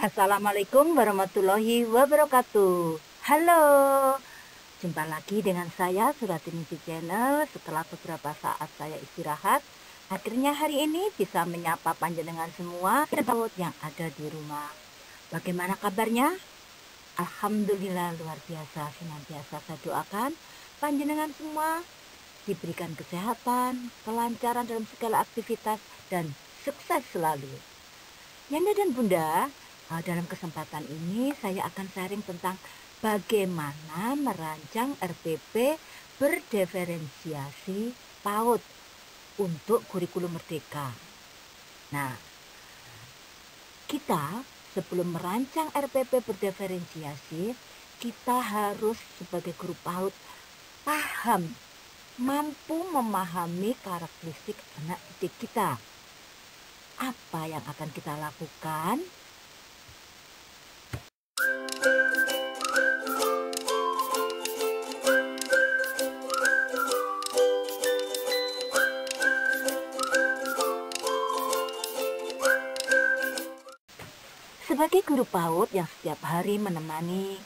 Assalamualaikum warahmatullahi wabarakatuh. Halo, jumpa lagi dengan saya Suratinisi Channel. Setelah beberapa saat saya istirahat, akhirnya hari ini bisa menyapa panjenengan semua yang ada di rumah. Bagaimana kabarnya? Alhamdulillah luar biasa. Senantiasa saya doakan panjenengan semua diberikan kesehatan, kelancaran dalam segala aktivitas, dan sukses selalu. Yanda dan Bunda, dalam kesempatan ini saya akan sharing tentang bagaimana merancang RPP berdiferensiasi PAUD untuk kurikulum merdeka. Nah, kita sebelum merancang RPP berdiferensiasi, kita harus sebagai guru PAUD mampu memahami karakteristik anak didik kita. Apa yang akan kita lakukan? Sebagai guru PAUD yang setiap hari menemani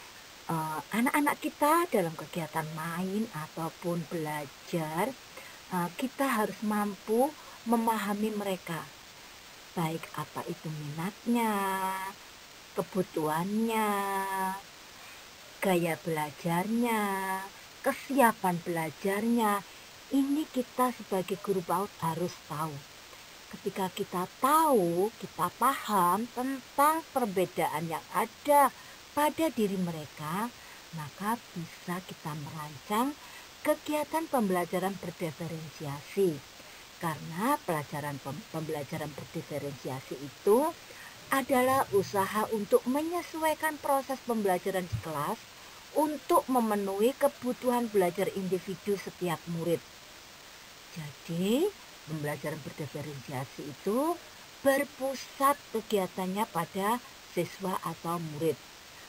anak-anak kita dalam kegiatan main ataupun belajar, kita harus mampu memahami mereka, baik apa itu minatnya, kebutuhannya, gaya belajarnya, kesiapan belajarnya. Ini kita sebagai guru PAUD harus tahu. Ketika kita tahu, kita paham tentang perbedaan yang ada pada diri mereka, maka bisa kita merancang kegiatan pembelajaran berdiferensiasi. Karena pembelajaran berdiferensiasi itu adalah usaha untuk menyesuaikan proses pembelajaran di kelas untuk memenuhi kebutuhan belajar individu setiap murid. Jadi, pembelajaran berdiferensiasi itu berpusat kegiatannya pada siswa atau murid.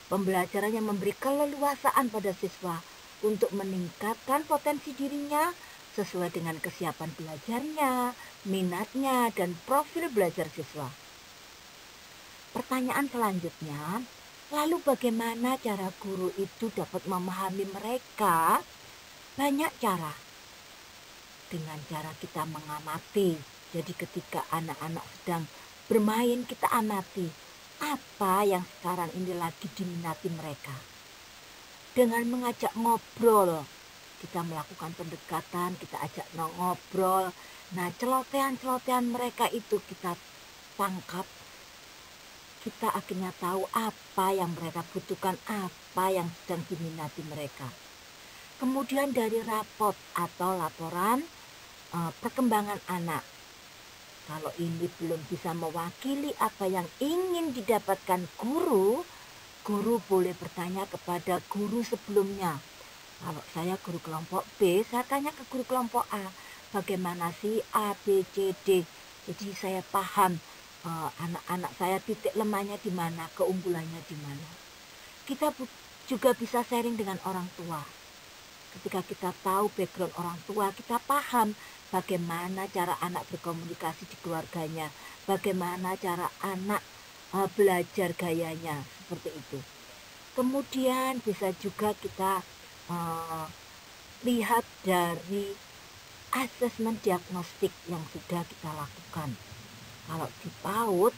Pembelajaran yang memberi keleluasaan pada siswa untuk meningkatkan potensi dirinya sesuai dengan kesiapan belajarnya, minatnya, dan profil belajar siswa. Pertanyaan selanjutnya, lalu bagaimana cara guru itu dapat memahami mereka? Banyak cara. Dengan cara kita mengamati. Jadi ketika anak-anak sedang bermain, kita amati apa yang sekarang ini lagi diminati mereka. Dengan mengajak ngobrol, kita melakukan pendekatan, kita ajak ngobrol. Nah, celotehan-celotehan mereka itu kita tangkap. Kita akhirnya tahu apa yang mereka butuhkan, apa yang sedang diminati mereka. Kemudian dari rapot atau laporan perkembangan anak. Kalau ini belum bisa mewakili apa yang ingin didapatkan guru boleh bertanya kepada guru sebelumnya. Kalau saya guru kelompok B, saya tanya ke guru kelompok A, bagaimana sih A, B, C, D. Jadi saya paham anak-anak saya titik lemahnya di mana, keunggulannya di mana. Kita juga bisa sharing dengan orang tua. Ketika kita tahu background orang tua, kita paham bagaimana cara anak berkomunikasi di keluarganya, bagaimana cara anak belajar gayanya, seperti itu. Kemudian bisa juga kita lihat dari asesmen diagnostik yang sudah kita lakukan. Kalau di PAUD,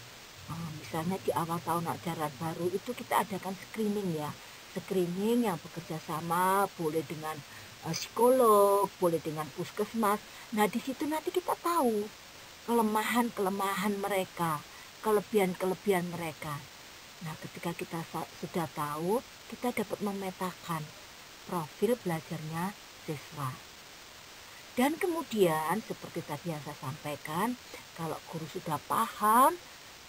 misalnya di awal tahun ajaran baru itu kita adakan screening ya. Screening yang bekerja sama, boleh dengan psikolog, boleh dengan puskesmas. Nah, di situ nanti kita tahu kelemahan-kelemahan mereka, kelebihan-kelebihan mereka. Nah, ketika kita sudah tahu, kita dapat memetakan profil belajarnya siswa. Dan kemudian seperti tadi yang saya sampaikan, kalau guru sudah paham,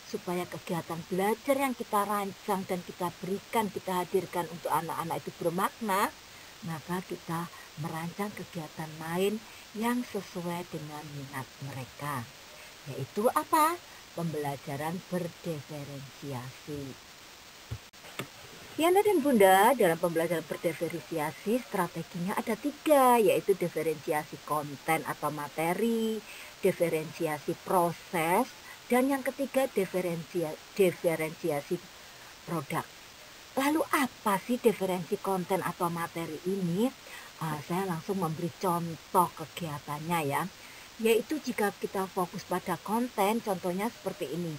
supaya kegiatan belajar yang kita rancang dan kita berikan, kita hadirkan untuk anak-anak itu bermakna, maka kita merancang kegiatan main yang sesuai dengan minat mereka. Yaitu apa? Pembelajaran berdiferensiasi. Yana dan Bunda, dalam pembelajaran berdiferensiasi strateginya ada 3, yaitu diferensiasi konten atau materi, diferensiasi proses, dan yang ketiga diferensiasi produk. Lalu apa sih diferensi konten atau materi ini? Saya langsung memberi contoh kegiatannya ya. Yaitu jika kita fokus pada konten, contohnya seperti ini.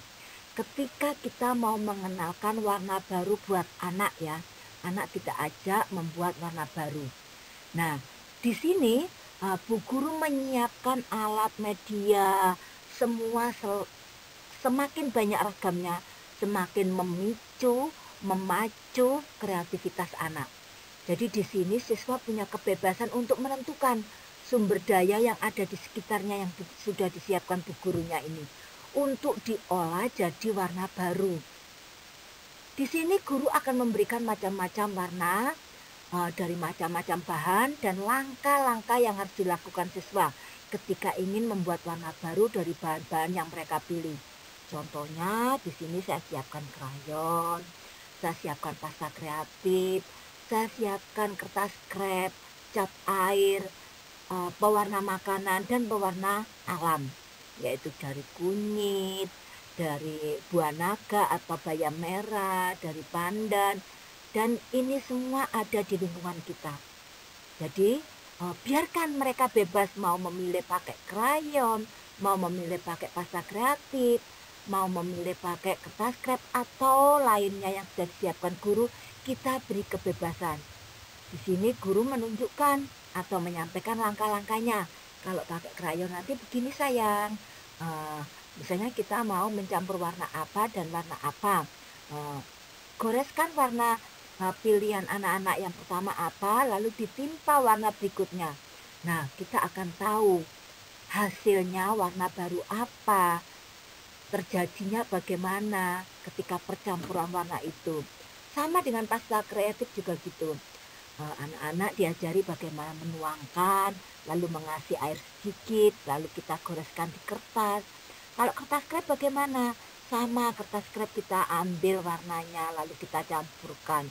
Ketika kita mau mengenalkan warna baru buat anak ya, anak kita ajak membuat warna baru. Nah, di sini Bu Guru menyiapkan alat media semua semakin banyak ragamnya, semakin memacu kreativitas anak. Jadi di sini siswa punya kebebasan untuk menentukan sumber daya yang ada di sekitarnya yang sudah disiapkan Bu Gurunya ini untuk diolah jadi warna baru. Di sini guru akan memberikan macam-macam warna dari macam-macam bahan dan langkah-langkah yang harus dilakukan siswa ketika ingin membuat warna baru dari bahan-bahan yang mereka pilih. Contohnya di sini saya siapkan krayon, saya siapkan pasta kreatif, saya siapkan kertas krep, cat air, pewarna makanan dan pewarna alam, yaitu dari kunyit, dari buah naga atau bayam merah, dari pandan. Dan ini semua ada di lingkungan kita. Jadi biarkan mereka bebas mau memilih pakai krayon, mau memilih pakai pasta kreatif, mau memilih pakai kertas krep atau lainnya yang sudah disiapkan guru, kita beri kebebasan. Di sini guru menunjukkan atau menyampaikan langkah-langkahnya. Kalau pakai krayon nanti begini sayang. Misalnya kita mau mencampur warna apa dan warna apa. Goreskan warna pilihan anak-anak yang pertama apa, lalu ditimpa warna berikutnya. Nah, kita akan tahu hasilnya warna baru apa, terjadinya bagaimana ketika percampuran warna itu. Sama dengan pasta kreatif juga gitu. Anak-anak diajari bagaimana menuangkan, lalu mengasih air sedikit, lalu kita goreskan di kertas. Kalau kertas krep bagaimana? Sama, kertas krep kita ambil warnanya, lalu kita campurkan.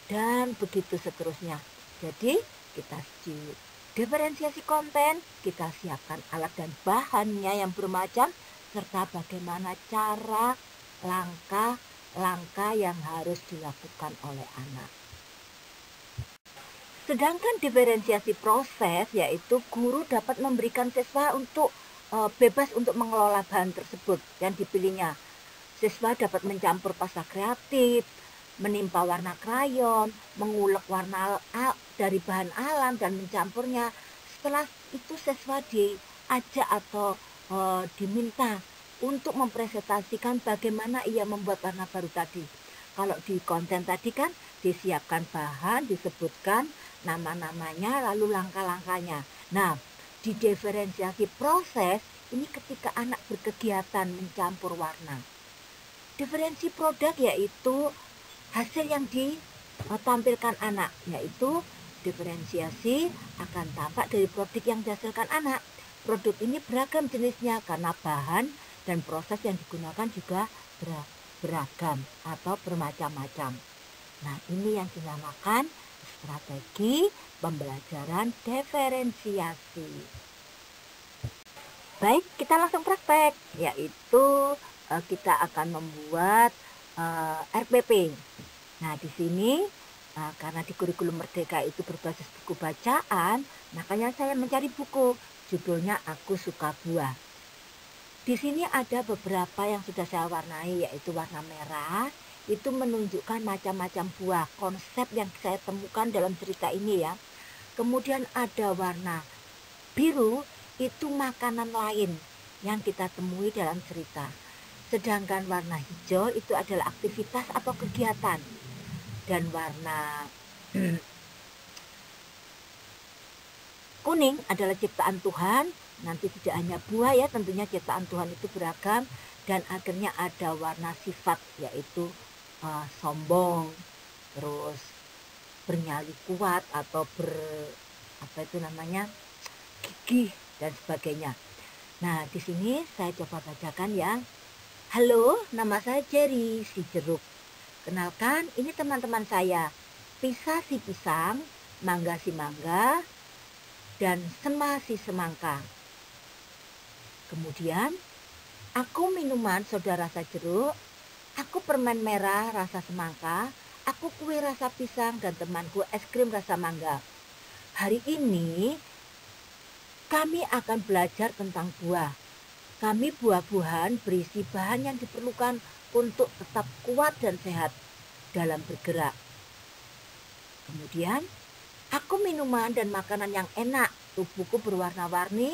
Dan begitu seterusnya. Jadi kita diferensiasi konten, kita siapkan alat dan bahannya yang bermacam, serta bagaimana cara langkah-langkah yang harus dilakukan oleh anak. Sedangkan diferensiasi proses, yaitu guru dapat memberikan siswa untuk bebas untuk mengelola bahan tersebut yang dipilihnya. Siswa dapat mencampur pasta kreatif, menimpa warna krayon, mengulek warna dari bahan alam dan mencampurnya. Setelah itu siswa diajak atau diminta untuk mempresentasikan bagaimana ia membuat warna baru tadi. Kalau di konten tadi kan disiapkan bahan, disebutkan nama-namanya, lalu langkah-langkahnya. Nah, di diferensiasi proses ini ketika anak berkegiatan mencampur warna. Diferensi produk yaitu hasil yang ditampilkan anak, yaitu diferensiasi akan tampak dari produk yang dihasilkan anak. Produk ini beragam jenisnya karena bahan dan proses yang digunakan juga beragam atau bermacam-macam. Nah, ini yang dinamakan strategi pembelajaran diferensiasi. Baik, kita langsung praktek, yaitu kita akan membuat RPP. Nah, di sini karena di kurikulum Merdeka itu berbasis buku bacaan, makanya saya mencari buku judulnya Aku Suka Buah. Di sini ada beberapa yang sudah saya warnai, yaitu warna merah, itu menunjukkan macam-macam buah, konsep yang saya temukan dalam cerita ini ya. Kemudian ada warna biru, itu makanan lain yang kita temui dalam cerita. Sedangkan warna hijau itu adalah aktivitas atau kegiatan. Dan warna kuning adalah ciptaan Tuhan. Nanti tidak hanya buah ya, tentunya ciptaan Tuhan itu beragam. Dan akhirnya ada warna sifat, yaitu sombong, terus bernyali kuat atau gigih dan sebagainya. Nah, di sini saya coba bacakan ya. Halo, nama saya Jerry si jeruk. Kenalkan, ini teman-teman saya. Pisah si pisang, mangga si mangga, dan sema si semangka. Kemudian, aku minuman soda rasa jeruk, Aku permen merah rasa semangka, aku kue rasa pisang, dan temanku es krim rasa mangga. Hari ini kami akan belajar tentang buah. Kami buah-buahan berisi bahan yang diperlukan untuk tetap kuat dan sehat dalam bergerak. Kemudian, aku minuman dan makanan yang enak. Tubuhku berwarna-warni,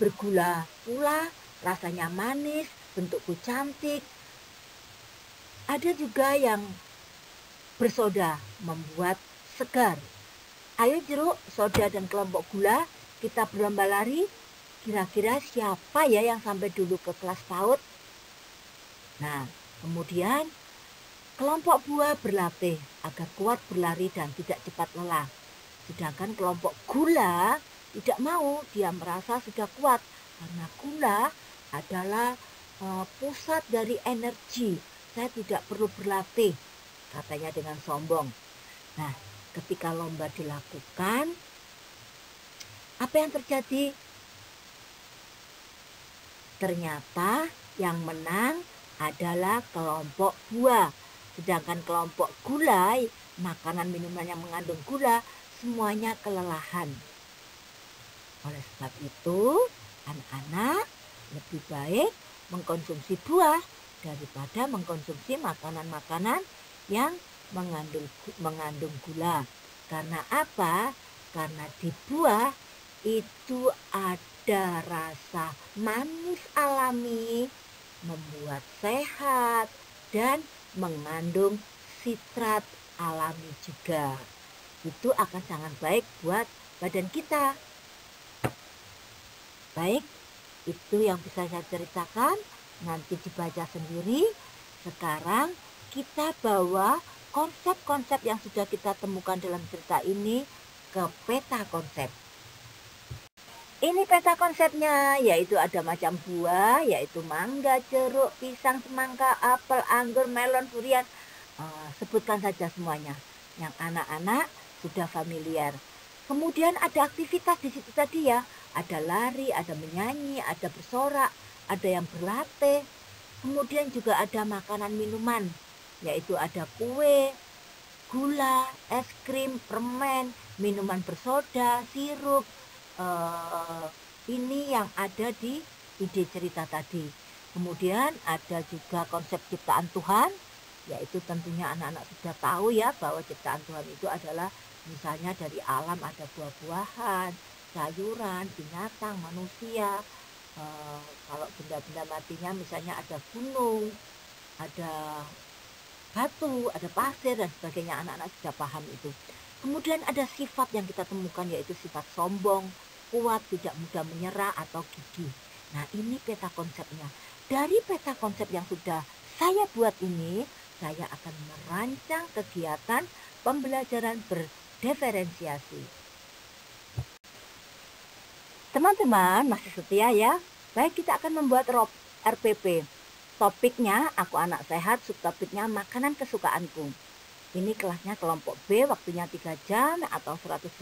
bergula pula, rasanya manis, bentukku cantik. Ada juga yang bersoda, membuat segar. Ayo jeruk, soda, dan kelompok gula, kita berlomba lari. Kira-kira siapa ya yang sampai dulu ke kelas PAUD? Nah, kemudian kelompok buah berlatih agar kuat berlari dan tidak cepat lelah. Sedangkan kelompok gula tidak mau, dia merasa sudah kuat. Karena gula adalah pusat dari energi. Saya tidak perlu berlatih, katanya dengan sombong. Nah, ketika lomba dilakukan, apa yang terjadi? Ternyata yang menang adalah kelompok buah. Sedangkan kelompok gula, makanan minuman yang mengandung gula, semuanya kelelahan. Oleh sebab itu, anak-anak lebih baik mengkonsumsi buah daripada mengkonsumsi makanan-makanan yang mengandung gula. Karena apa? Karena di buah itu ada rasa manis alami, membuat sehat, dan mengandung sitrat alami juga. Itu akan sangat baik buat badan kita. Baik, itu yang bisa saya ceritakan. Nanti dibaca sendiri. Sekarang kita bawa konsep-konsep yang sudah kita temukan dalam cerita ini ke peta konsep. Ini peta konsepnya, yaitu ada macam buah, yaitu mangga, jeruk, pisang, semangka, apel, anggur, melon, durian. Sebutkan saja semuanya. Yang anak-anak sudah familiar. Kemudian ada aktivitas di situ tadi ya. Ada lari, ada menyanyi, ada bersorak, ada yang berlatih. Kemudian juga ada makanan minuman, yaitu ada kue, gula, es krim, permen, minuman bersoda, sirup. Ini yang ada di ide cerita tadi. Kemudian ada juga konsep ciptaan Tuhan, yaitu tentunya anak-anak sudah tahu ya bahwa ciptaan Tuhan itu adalah misalnya dari alam ada buah-buahan, sayuran, binatang, manusia. Kalau benda-benda matinya misalnya ada gunung, ada batu, ada pasir dan sebagainya, anak-anak sudah paham itu. Kemudian ada sifat yang kita temukan, yaitu sifat sombong, kuat, tidak mudah menyerah, atau gigih. Nah, ini peta konsepnya. Dari peta konsep yang sudah saya buat ini, saya akan merancang kegiatan pembelajaran berdiferensiasi. Teman-teman masih setia ya? Baik, kita akan membuat RPP. Topiknya aku anak sehat, subtopiknya makanan kesukaanku. Ini kelasnya kelompok B, waktunya 3 jam atau 180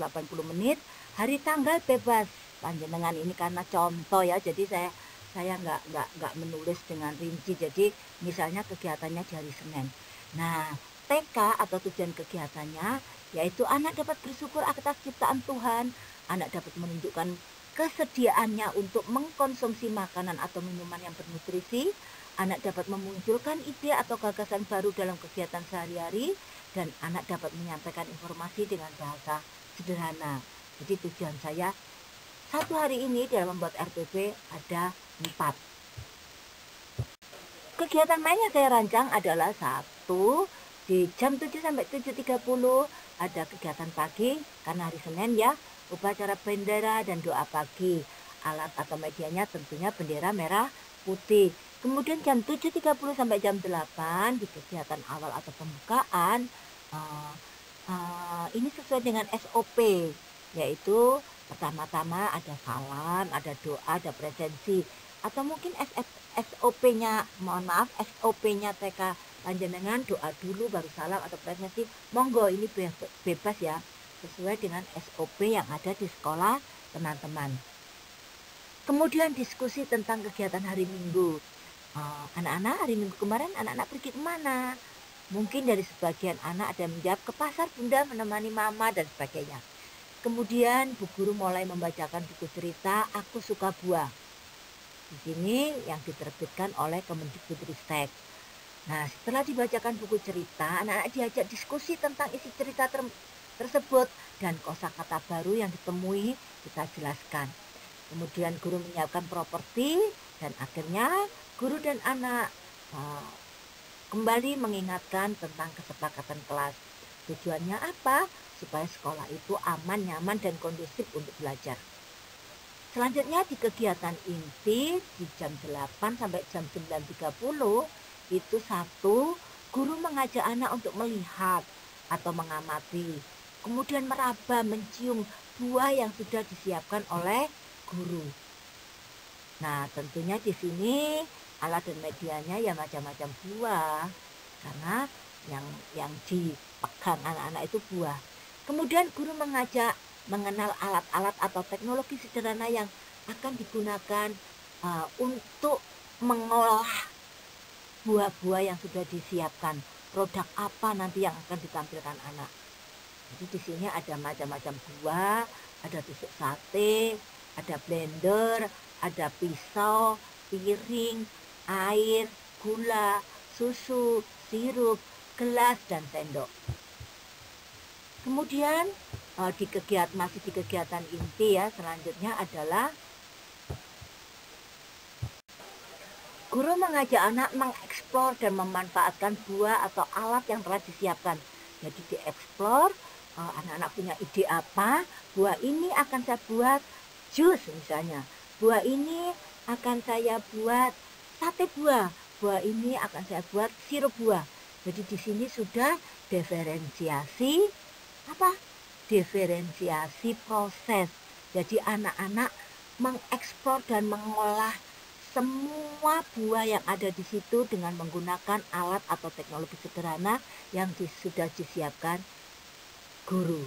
menit. Hari tanggal bebas. Panjenengan ini karena contoh ya, jadi saya nggak menulis dengan rinci. Jadi misalnya kegiatannya di hari Senin. Nah, TK atau tujuan kegiatannya yaitu anak dapat bersyukur atas ciptaan Tuhan. Anak dapat menunjukkan kesediaannya untuk mengkonsumsi makanan atau minuman yang bernutrisi. Anak dapat memunculkan ide atau gagasan baru dalam kegiatan sehari-hari. Dan anak dapat menyampaikan informasi dengan bahasa sederhana. Jadi tujuan saya satu hari ini dalam membuat RPP ada 4. Kegiatan main yang saya rancang adalah satu, di jam 7 sampai 7.30 ada kegiatan pagi, karena hari Senin ya, upacara bendera dan doa pagi. Alat atau medianya tentunya bendera merah putih. Kemudian jam 7.30 sampai jam 8 di kegiatan awal atau pembukaan, ini sesuai dengan SOP, yaitu pertama-tama ada salam, ada doa, ada presensi. Atau mungkin SOP-nya, mohon maaf, SOP-nya TK panjenengan doa dulu baru salam atau presensi. Monggo, ini bebas ya, sesuai dengan SOP yang ada di sekolah teman-teman. Kemudian diskusi tentang kegiatan hari Minggu. Anak-anak hari Minggu kemarin anak-anak pergi kemana? Mungkin dari sebagian anak ada yang menjawab ke pasar bunda menemani mama dan sebagainya. Kemudian bu guru mulai membacakan buku cerita Aku Suka Buah. Di sini yang diterbitkan oleh Kemendikbudristek. Nah, setelah dibacakan buku cerita, anak-anak diajak diskusi tentang isi cerita tersebut dan kosakata baru yang ditemui kita jelaskan. Kemudian guru menyiapkan properti dan akhirnya guru dan anak kembali mengingatkan tentang kesepakatan kelas. Tujuannya apa? Supaya sekolah itu aman, nyaman, dan kondusif untuk belajar. Selanjutnya di kegiatan inti di jam 8 sampai jam 9.30 itu satu, guru mengajak anak untuk melihat atau mengamati, kemudian meraba, mencium buah yang sudah disiapkan oleh guru. Nah, tentunya di sini alat dan medianya ya macam-macam buah, karena yang dipegang anak-anak itu buah. Kemudian guru mengajak mengenal alat-alat atau teknologi sederhana yang akan digunakan untuk mengolah buah-buah yang sudah disiapkan. Produk apa nanti yang akan ditampilkan anak. Jadi di sini ada macam-macam buah, ada tusuk sate, ada blender, ada pisau, piring, air, gula, susu, sirup, gelas, dan sendok. Kemudian masih di kegiatan inti ya, selanjutnya adalah guru mengajak anak mengeksplor dan memanfaatkan buah atau alat yang telah disiapkan. Jadi dieksplor, anak-anak punya ide apa, buah ini akan saya buat jus misalnya. Buah ini akan saya buat sate buah. Buah ini akan saya buat sirup buah. Jadi di sini sudah diferensiasi apa? Diferensiasi proses. Jadi anak-anak mengeksplor dan mengolah semua buah yang ada di situ dengan menggunakan alat atau teknologi sederhana yang sudah disiapkan guru.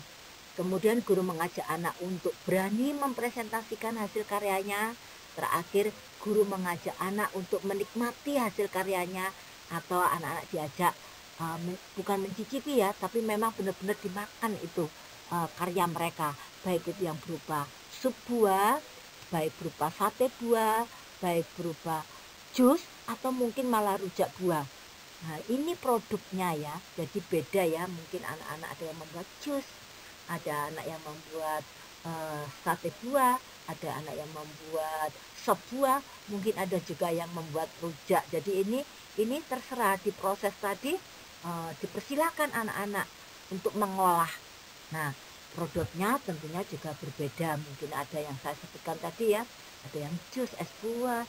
Kemudian guru mengajak anak untuk berani mempresentasikan hasil karyanya. Terakhir, guru mengajak anak untuk menikmati hasil karyanya atau anak-anak diajak bukan mencicipi ya, tapi memang benar-benar dimakan itu karya mereka, baik itu yang berupa sup buah, baik berupa sate buah, baik berupa jus atau mungkin malah rujak buah. Nah, ini produknya ya, jadi beda ya, mungkin anak-anak ada yang membuat jus, ada anak yang membuat sate buah, ada anak yang membuat sop buah, mungkin ada juga yang membuat rujak. Jadi ini terserah di proses tadi, dipersilakan anak-anak untuk mengolah. Nah, produknya tentunya juga berbeda. Mungkin ada yang saya sebutkan tadi ya, ada yang jus, es buah,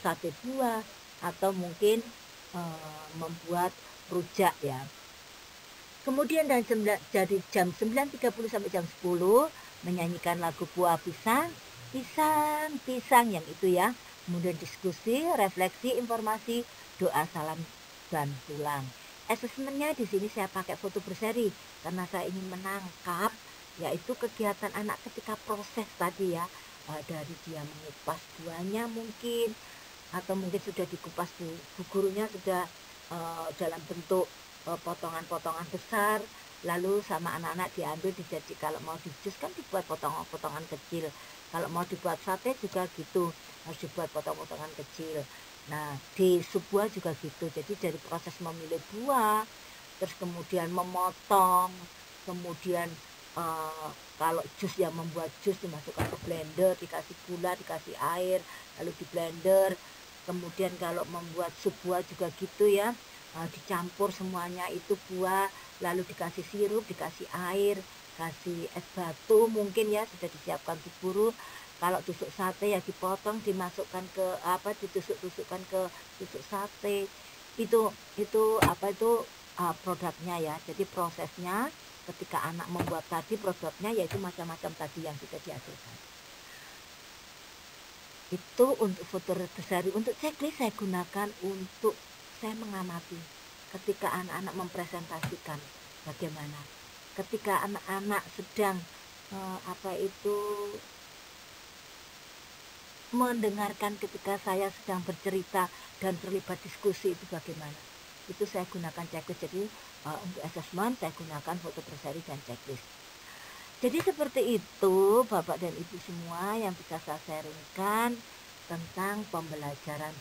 sate buah, atau mungkin membuat rujak ya. Kemudian dari jam 9.30 sampai jam 10 menyanyikan lagu buah pisang, pisang, pisang yang itu ya. Kemudian diskusi, refleksi, informasi, doa, salam, dan pulang. Asesmennya di sini saya pakai foto berseri karena saya ingin menangkap yaitu kegiatan anak ketika proses tadi ya, dari dia mengupas buahnya mungkin atau mungkin sudah dikupas bu gurunya sudah dalam bentuk potongan-potongan besar, lalu sama anak-anak diambil dijadi kalau mau dijus kan dibuat potongan-potongan kecil, kalau mau dibuat sate juga gitu harus dibuat potong-potongan kecil. Nah, di sup buah juga gitu. Jadi dari proses memilih buah, terus kemudian memotong, kemudian kalau jus yang membuat jus dimasukkan ke blender, dikasih gula, dikasih air, lalu di blender. Kemudian kalau membuat sup buah juga gitu ya, dicampur semuanya itu buah, lalu dikasih sirup, dikasih air, kasih es batu mungkin ya sudah disiapkan bu guru. Kalau tusuk sate ya dipotong dimasukkan ke ditusuk-tusukkan ke tusuk sate. Itu produknya ya. Jadi prosesnya ketika anak membuat tadi produknya yaitu macam-macam tadi yang sudah dihasilkan. Itu untuk foto berseri. Untuk checklist saya gunakan untuk saya mengamati ketika anak-anak mempresentasikan bagaimana. Ketika anak-anak sedang mendengarkan ketika saya sedang bercerita dan terlibat diskusi itu bagaimana? Itu saya gunakan checklist. Jadi untuk assessment saya gunakan foto berseri dan checklist. Jadi seperti itu Bapak dan Ibu semua yang bisa saya sharingkan tentang pembelajaran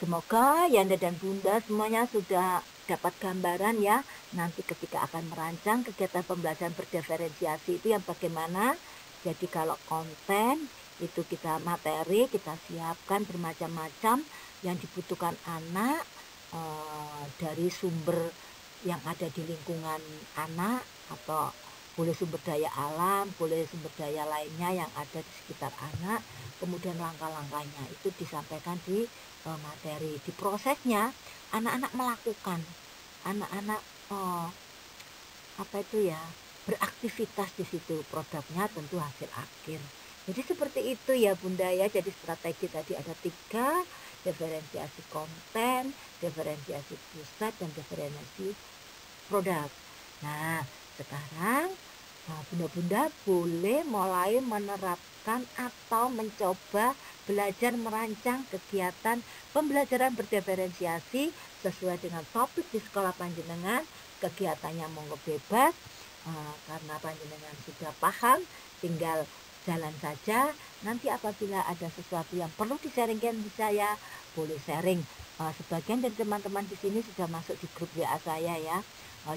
Semoga Yanda dan Bunda semuanya sudah dapat gambaran ya, nanti ketika akan merancang kegiatan pembelajaran berdiferensiasi itu yang bagaimana. Jadi kalau konten itu kita materi, kita siapkan bermacam-macam yang dibutuhkan anak dari sumber yang ada di lingkungan anak, atau boleh sumber daya alam, boleh sumber daya lainnya yang ada di sekitar anak. Kemudian langkah-langkahnya itu disampaikan di materi. Di prosesnya anak-anak melakukan, anak-anak apa itu ya, beraktivitas di situ, produknya tentu hasil akhir. Jadi seperti itu ya Bunda ya. Jadi strategi tadi ada 3, diferensiasi konten, diferensiasi pusat, dan diferensiasi produk. Nah sekarang Bunda-bunda boleh mulai menerapkan atau mencoba belajar merancang kegiatan pembelajaran berdiferensiasi sesuai dengan topik di sekolah panjenengan. Kegiatannya monggo bebas, karena panjenengan sudah paham, tinggal jalan saja. Nanti apabila ada sesuatu yang perlu di-sharingkan di saya, boleh sharing. Sebagian dari teman-teman di sini sudah masuk di grup WA saya ya.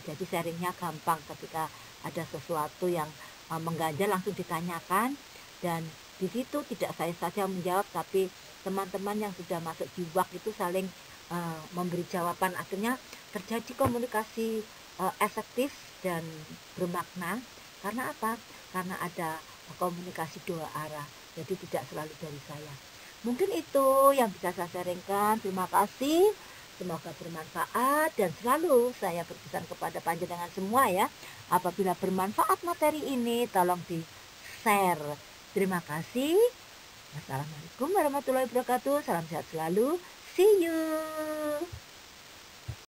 Jadi sharingnya gampang, ketika ada sesuatu yang mengganjal langsung ditanyakan, dan di situ tidak saya saja menjawab, tapi teman-teman yang sudah masuk di WA itu saling memberi jawaban. Akhirnya terjadi komunikasi efektif dan bermakna. Karena apa? Karena ada komunikasi 2 arah, jadi tidak selalu dari saya. Mungkin itu yang bisa saya sharingkan. Terima kasih. Semoga bermanfaat, dan selalu saya berpesan kepada panjenengan semua ya, apabila bermanfaat materi ini tolong di-share. Terima kasih. Wassalamualaikum warahmatullahi wabarakatuh. Salam sehat selalu. See you.